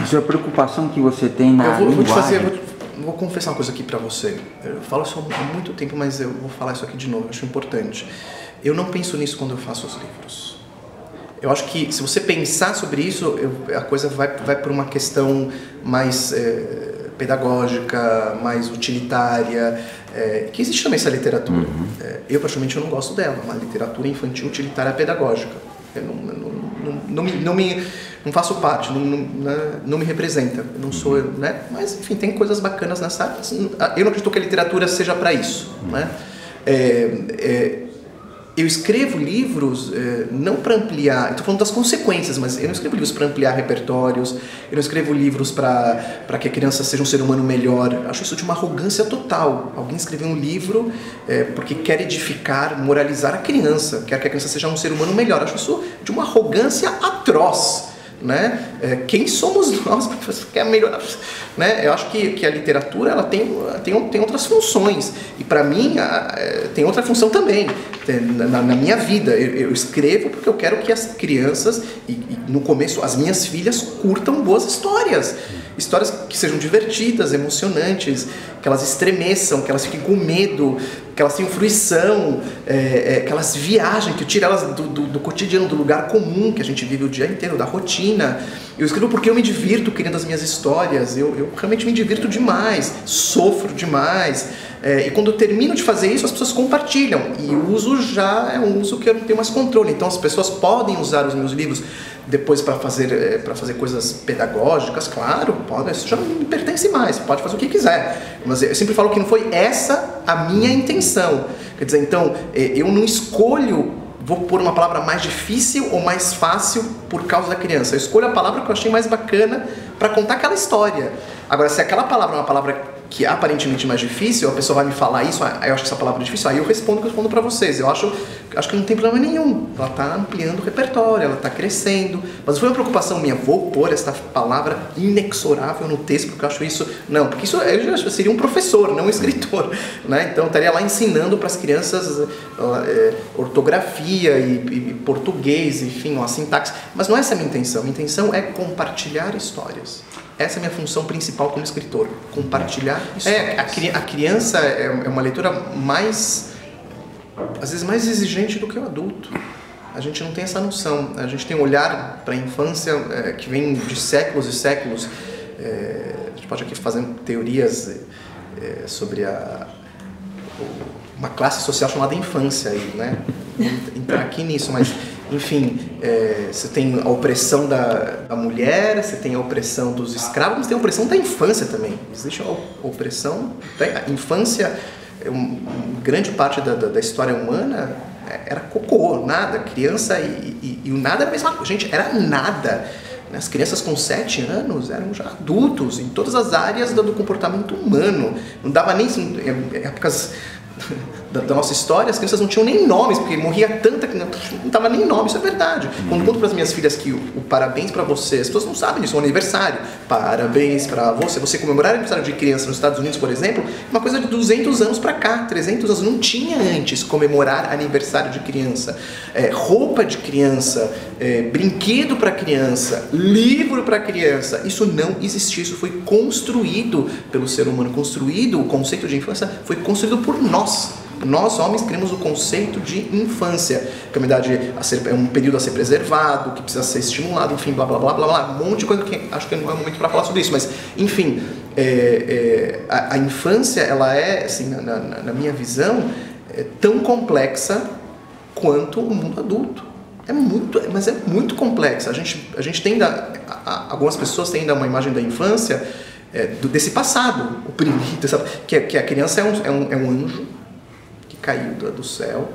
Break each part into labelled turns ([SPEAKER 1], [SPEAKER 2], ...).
[SPEAKER 1] Isso é a preocupação que você tem na linguagem.
[SPEAKER 2] Vou confessar uma coisa aqui pra você. Eu falo isso há muito tempo, mas eu vou falar isso aqui de novo, eu acho importante. Eu não penso nisso quando eu faço os livros. Eu acho que se você pensar sobre isso, a coisa vai por uma questão mais pedagógica, mais utilitária, que existe também essa literatura. Eu, particularmente, eu não gosto dela, uma literatura infantil utilitária pedagógica. Eu não faço parte, não me representa, eu não sou, né? Mas, enfim, tem coisas bacanas nessa área. Eu não acredito que a literatura seja para isso, né? Eu escrevo livros não para ampliar, estou falando das consequências, mas eu não escrevo livros para ampliar repertórios, eu não escrevo livros para que a criança seja um ser humano melhor. Eu acho isso de uma arrogância total. Alguém escrever um livro porque quer edificar, moralizar a criança, quer que a criança seja um ser humano melhor. Eu acho isso de uma arrogância atroz. Né? Quem somos nós para quer melhorar? Né? Eu acho que a literatura ela tem outras funções e para mim tem outra função também na minha vida. Eu escrevo porque eu quero que as crianças e no começo as minhas filhas curtam boas histórias que sejam divertidas, emocionantes, que elas estremeçam, que elas fiquem com medo, que elas tenham fruição, que elas viajem, que eu tire elas do cotidiano, do lugar comum que a gente vive o dia inteiro, da rotina. Eu escrevo porque eu me divirto criando as minhas histórias, eu realmente me divirto demais, sofro demais. E quando eu termino de fazer isso, as pessoas compartilham. E o uso já é um uso que eu não tenho mais controle. Então as pessoas podem usar os meus livros depois para fazer coisas pedagógicas, claro, pode, isso já não me pertence mais, pode fazer o que quiser. Mas eu sempre falo que não foi essa a minha intenção. Quer dizer, então, eu não escolho, vou pôr uma palavra mais difícil ou mais fácil por causa da criança. Eu escolho a palavra que eu achei mais bacana para contar aquela história. Agora, se aquela palavra é uma palavra que é aparentemente mais difícil, a pessoa vai me falar isso, eu acho essa palavra difícil, aí eu respondo para vocês. Eu acho que não tem problema nenhum. Ela está ampliando o repertório, ela está crescendo. Mas foi uma preocupação minha, vou pôr esta palavra inexorável no texto, porque eu acho isso... Não, porque isso eu seria um professor, não um escritor. Né? Então eu estaria lá ensinando para as crianças ortografia e português, enfim, a sintaxe. Mas não é essa a minha intenção. Minha intenção é compartilhar histórias. Essa é a minha função principal como escritor, compartilhar histórias. A criança é uma leitura às vezes mais exigente do que o adulto. A gente não tem essa noção. A gente tem um olhar para a infância que vem de séculos e séculos. A gente pode aqui fazer teorias sobre uma classe social chamada infância, né? Entrar aqui nisso, mas... Enfim, você tem a opressão da mulher, você tem a opressão dos escravos, mas tem a opressão da infância também. Existe a opressão da infância, grande parte da história humana era cocô, nada, criança e o nada era a mesma coisa, gente, era nada. As crianças com 7 anos eram já adultos em todas as áreas do comportamento humano, não dava nem épocas... Da nossa história, as crianças não tinham nem nomes, porque morria tanta que não estava nem nome, isso é verdade. Quando eu conto para as minhas filhas que o parabéns para você, as pessoas não sabem disso, é um aniversário, parabéns para você comemorar o aniversário de criança nos Estados Unidos, por exemplo, uma coisa de 200 anos para cá, 300 anos, não tinha antes comemorar aniversário de criança, roupa de criança, brinquedo para criança, livro para criança, isso não existia, isso foi construído pelo ser humano, o conceito de infância foi construído por nós. Nós, homens, criamos o conceito de infância, que é um período a ser preservado, que precisa ser estimulado, enfim, blá, blá, blá, blá, blá, um monte de coisa que acho que não é o momento para falar sobre isso, mas, enfim, a infância, ela é, assim, na minha visão, tão complexa quanto o mundo adulto. Mas é muito complexa. A gente tem algumas pessoas têm ainda uma imagem da infância desse passado oprimido, sabe? Que a criança é um anjo que caiu do céu,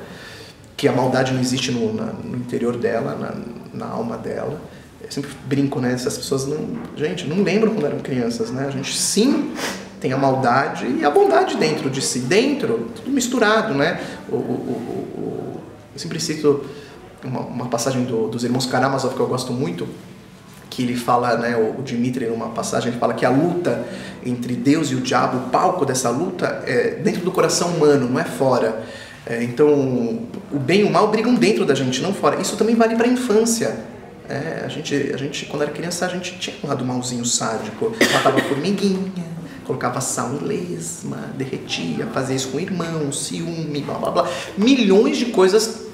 [SPEAKER 2] que a maldade não existe no interior dela, na alma dela. Eu sempre brinco, né? Essas pessoas não lembram quando eram crianças, né? A gente sim tem a maldade e a bondade dentro de si, tudo misturado, né? Eu sempre cito uma passagem dos irmãos Karamazov que eu gosto muito, que ele fala, né, o Dmitri, numa passagem, ele fala que a luta entre Deus e o diabo, o palco dessa luta é dentro do coração humano, não é fora. Então, o bem e o mal brigam dentro da gente, não fora. Isso também vale para a infância. A gente, quando era criança, a gente tinha um lado malzinho sádico. Matava formiguinha, colocava sal em lesma, derretia, fazia isso com o irmão, ciúme, blá blá blá. Milhões de coisas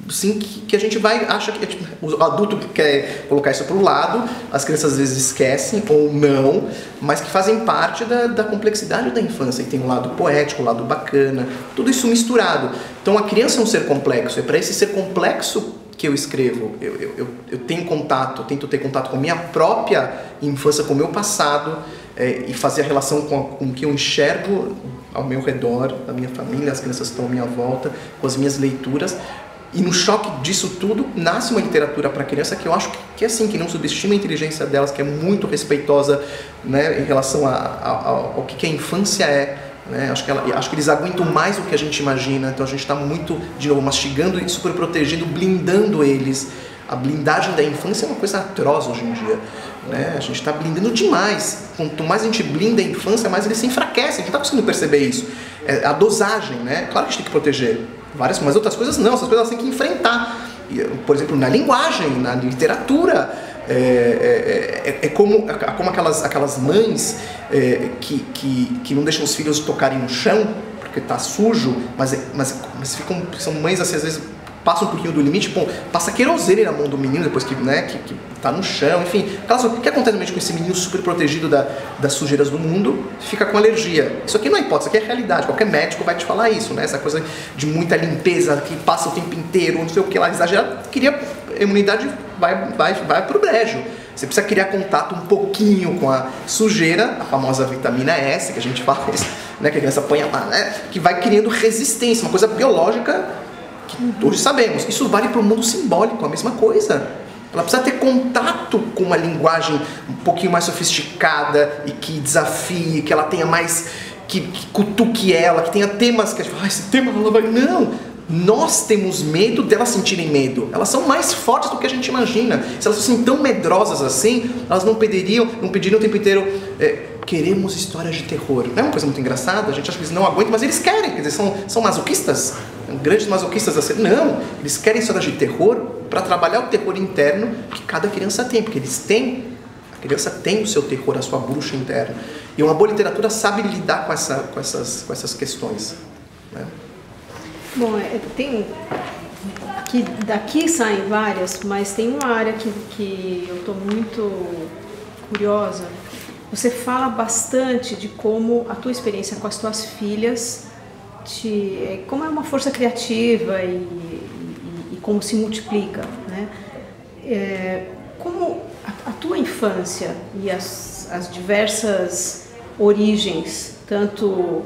[SPEAKER 2] assim, que a gente acha que tipo, o adulto quer colocar isso para o lado, as crianças às vezes esquecem ou não, mas que fazem parte da complexidade da infância. E tem um lado poético, um lado bacana, tudo isso misturado. Então a criança é um ser complexo, é para esse ser complexo que eu escrevo. Eu tenho contato, eu tento ter contato com a minha própria infância, com o meu passado, e fazer a relação com o que eu enxergo ao meu redor, da minha família, as crianças que estão à minha volta, com as minhas leituras. E no choque disso tudo, nasce uma literatura para criança que eu acho que é assim, que não subestima a inteligência delas, que é muito respeitosa, né, em relação ao que a infância é. Né? Acho que eles aguentam mais do que a gente imagina, então a gente está muito, de novo, mastigando e super protegendo, blindando eles. A blindagem da infância é uma coisa atroz hoje em dia. Né? A gente está blindando demais. Quanto mais a gente blinda a infância, mais eles se enfraquecem. A gente não está conseguindo perceber isso. A dosagem, né? Claro que a gente tem que proteger várias, mas outras coisas não. Essas coisas elas têm que enfrentar. Por exemplo, na linguagem, na literatura. É como aquelas mães que não deixam os filhos tocarem no chão porque está sujo, mas são mães assim, às vezes passam um pouquinho do limite, passa querosene na mão do menino depois que tá no chão, enfim. O que acontece com esse menino super protegido das sujeiras do mundo, fica com alergia. Isso aqui não é hipótese, isso aqui é realidade. Qualquer médico vai te falar isso, né? Essa coisa de muita limpeza, que passa o tempo inteiro, não sei o que lá, exagerado, a imunidade vai pro brejo. Você precisa criar contato um pouquinho com a sujeira, a famosa vitamina S, que a gente fala, né, que a criança põe lá, né, que vai criando resistência, uma coisa biológica que hoje sabemos. Isso vale para o mundo simbólico, a mesma coisa. Ela precisa ter contato com uma linguagem um pouquinho mais sofisticada e que desafie, que ela tenha mais, que cutuque ela, que tenha temas que a gente fala, esse tema ela vai... Não! Nós temos medo delas sentirem medo. Elas são mais fortes do que a gente imagina. Se elas fossem tão medrosas assim, elas não pediriam o tempo inteiro queremos histórias de terror. Não é uma coisa muito engraçada? A gente acha que eles não aguentam, mas eles querem. Quer dizer, são masoquistas? Grandes masoquistas assim. Não, eles querem histórias de terror para trabalhar o terror interno que cada criança tem. Porque a criança tem o seu terror, a sua bruxa interna. E uma boa literatura sabe lidar com essas questões. Né?
[SPEAKER 3] Bom, daqui saem várias, mas tem uma área que eu estou muito curiosa. Você fala bastante de como a tua experiência com as tuas filhas, como é uma força criativa e como se multiplica, né? Como a tua infância e as diversas origens, tanto